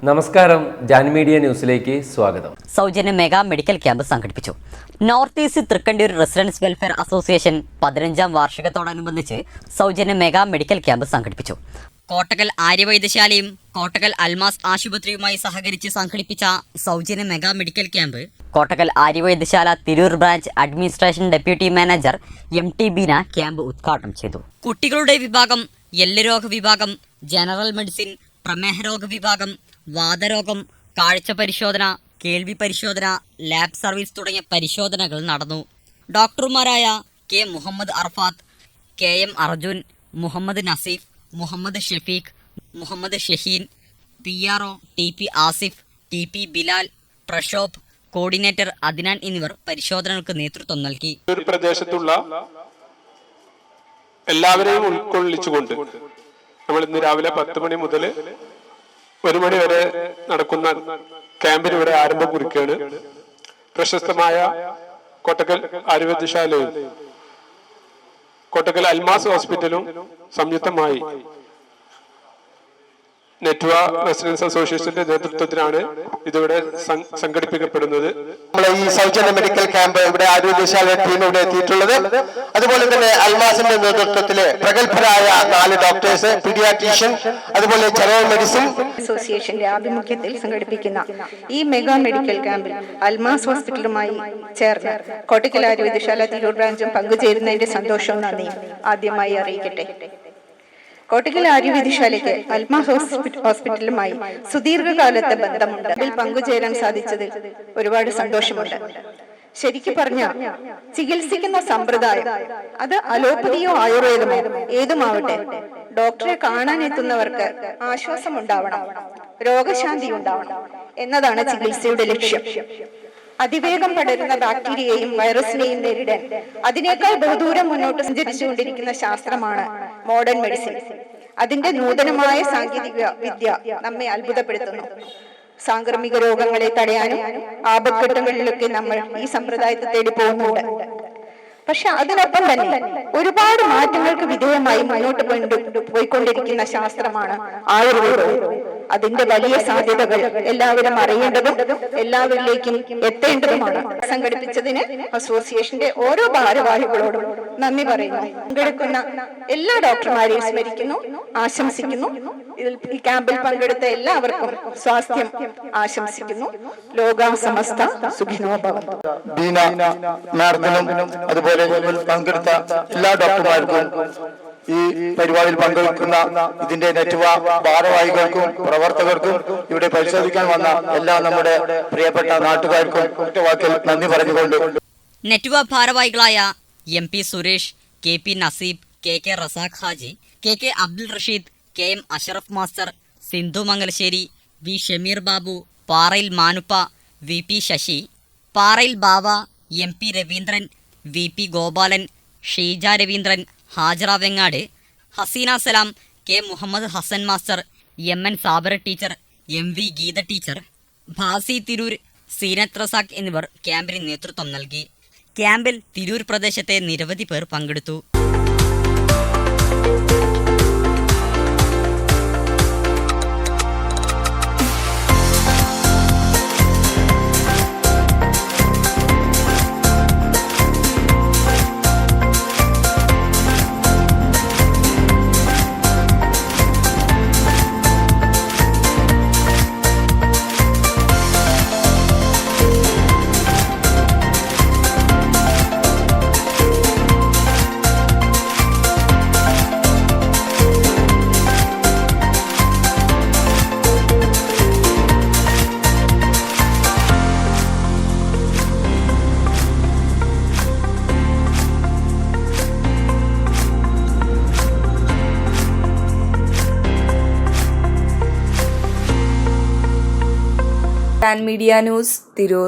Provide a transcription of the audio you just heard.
നമസ്കാരം, ജാൻ മീഡിയ ന്യൂസിലേക്ക് സ്വാഗതം. സൗജന്യ മെഗാ മെഡിക്കൽ ക്യാമ്പ് സംഘടിപ്പിച്ചു. North east Thrikkandiyur residence welfare association 15ാം വാർഷികത്തോടനുബന്ധിച്ച് സൗജന്യ മെഗാ മെഡിക്കൽ ക്യാമ്പ് സംഘടിപ്പിച്ചു. കോട്ടക്കൽ ആര്യവൈദ്യശാലയും കോട്ടക്കൽ അൽമാസ് ആശുപത്രിയുമായി സഹകരിച്ച് സംഘടിപ്പിച്ച സൗജന്യ mega medical camp Kottakkal Arya Vaidya Sala Tirur branch administration deputy manager MT Beena camp ഉദ്ഘാടനം ചെയ്തു. കുട്ടികളുടെ വിഭാഗം, എല്ലുരോഗ വിഭാഗം, ജനറൽ മെഡിസിൻ, പ്രമേഹരോഗ വിഭാഗം, വാതരോഗം, കാഴ്ച പരിശോധന, കേൾവി പരിശോധന, ലാബ് സർവീസ് തുടങ്ങിയ പരിശോധനകൾ നടന്നു. ഡോക്ടർമാരായ K. Muhammad Arafath, KM Arjun, Muhammad Naseef, Muhammad Shafeeq, Muhammad Shaheen, PRO TP Asif, TP Bilal, Prashobh, coordinator Adnan എന്നിവർ പരിശോധനകൾക്ക് നേതൃത്വം നൽകി. ഒരു പ്രദേശത്തുള്ള എല്ലാവരെയും ഉൾക്കൊള്ളിച്ചുകൊണ്ട് നമ്മൾ ഇന്ന് രാവിലെ 10 മണി മുതൽ 1 മണി വരെ നടക്കുന്ന ക്യാമ്പിന് ഇവിടെ ആരംഭം കുറിക്കുകയാണ്. പ്രശസ്തമായ കോട്ടക്കൽ ആയുർവേദശാലയും കോട്ടക്കൽ അൽമാസ് ഹോസ്പിറ്റലും സംയുക്തമായി നെറ്റ്വ റെസിഡൻസ് അസോസിയേഷന്റെ നേതൃത്വത്തിലാണ് ഇതിവിടെ സംഘടിപ്പിക്കപ്പെടുന്നത്. നമ്മളെ ഈ സൗജന്യ മെഡിക്കൽ ക്യാമ്പ് ഇവിടെ ആരോഗ്യശാല ടീം ഇവിടെ എത്തിയിട്ടുള്ളത്. അതുപോലെ തന്നെ അൽമാസിന്റെ നേതൃത്വത്തില് പ്രഗത്ഭരായ 4 ഡോക്ടേഴ്സ്, പീഡിയാട്രീഷ്യൻ, അതുപോലെ ജനറൽ മെഡിസിൻ അസോസിയേഷന്റെ ആഭിമുഖ്യത്തിൽ സംഘടിപ്പിക്കുന്ന ഈ മെഗാ മെഡിക്കൽ ക്യാമ്പിൽ അൽമാസ് ഹോസ്പിറ്റലുമായി ചേർന്ന് കോട്ടക്കൽ ആയുർവേദശാല തിരൂർ ബ്രാഞ്ചും പങ്കുചേരുന്നതിന്റെ സന്തോഷവും നന്ദിയും ആദ്യമായി അറിയിക്കട്ടെ. കോട്ടക്കൽ ആയുർവേദശാലയ്ക്ക് അൽമാസ് ഹോസ്പിറ്റലുമായി സുദീർഘകാലത്തെ ബന്ധമുണ്ട്. അതിൽ പങ്കുചേരാൻ സാധിച്ചതിൽ ഒരുപാട് സന്തോഷമുണ്ട്. ശരിക്കും പറഞ്ഞ ചികിത്സിക്കുന്ന സമ്പ്രദായം, അത് അലോപ്പതിയോ ആയുർവേദമോ ഏതുമാവട്ടെ, ഡോക്ടറെ കാണാൻ എത്തുന്നവർക്ക് ആശ്വാസം ഉണ്ടാവണം, രോഗശാന്തി ഉണ്ടാവണം എന്നതാണ് ചികിത്സയുടെ ലക്ഷ്യം. അതിവേഗം പടരുന്ന ബാക്ടീരിയയെയും വൈറസിനെയും നേരിടാൻ അതിനേക്കാൾ ബഹുദൂരം മുന്നോട്ട് സഞ്ചരിച്ചുകൊണ്ടിരിക്കുന്ന ശാസ്ത്രമാണ് മോഡേൺ മെഡിസിൻ. അതിന്റെ നൂതനമായ സാങ്കേതിക വിദ്യ നമ്മെ അത്ഭുതപ്പെടുത്തുന്നു. സാംക്രമിക രോഗങ്ങളെ തടയാനും ആപത്ഘട്ടങ്ങളിലൊക്കെ നമ്മൾ ഈ സമ്പ്രദായത്തെ തേടി പോകുന്നുണ്ട്. പക്ഷെ അതിനൊപ്പം തന്നെ ഒരുപാട് മാറ്റങ്ങൾക്ക് വിധേയമായി മുന്നോട്ട് പോയിക്കൊണ്ടിരിക്കുന്ന ശാസ്ത്രമാണ് ആയുർവേദം. അതിന്റെ വലിയ സാധ്യതകൾ എല്ലാവരും അറിയേണ്ടതും എല്ലാവരിലേക്കും എത്തേണ്ടതുമാണ്. സംഘടിപ്പിച്ചതിന് അസോസിയേഷന്റെ ഓരോ ഭാരവാഹികളോടും നന്ദി പറയുന്നു. പങ്കെടുക്കുന്ന എല്ലാ ഡോക്ടർമാരെയും സ്മരിക്കുന്നു, ആശംസിക്കുന്നു. ഈ ക്യാമ്പിൽ പങ്കെടുത്ത എല്ലാവർക്കും സ്വാസ്ഥ്യം ആശംസിക്കുന്നു. ലോകാ സമസ്ത സുഖിനോ ഭവന്തു. ബീന മാഡത്തിനും അതുപോലെ പങ്കെടുത്ത എല്ലാ ഡോക്ടർമാർക്കും, ഈ പരിപാടിയിൽ പങ്കെടുക്കുന്ന ഇതിന്റെ നെറ്റ്വ ഭാരവാഹികൾക്കും പ്രവർത്തകർക്കും ഇവിടെ പരിശോധിക്കാൻ വന്ന എല്ലാ നമ്മുടെ പ്രിയപ്പെട്ട നാട്ടുകാർക്കും ഒറ്റവാക്കിൽ നന്ദി പറഞ്ഞുകൊണ്ട് നെറ്റ്വ ഭാരവാഹികളായ MP Suresh, KP Naseeb, KK Razak Haji, KK Abdul Rasheed, KM Ashraf master, Sindhu Mangalassery, V Shameer Babu, Parayil Manuppa, VP Sasi, Parayil Bava, MP Raveendran, VP Gopalan, Sheeja Raveendran, Hajara Vengad, Haseena Salam, K Muhammad Hasan master, MN Sabara teacher, MV Geetha teacher, Bhasi Tirur, Seenath Razak എന്നിവർ ക്യാമ്പിന് നേതൃത്വം നൽകി. ക്യാമ്പിൽ തിരൂർ പ്രദേശത്തെ നിരവധി പേർ പങ്കെടുത്തു. Jan media news, Tirur.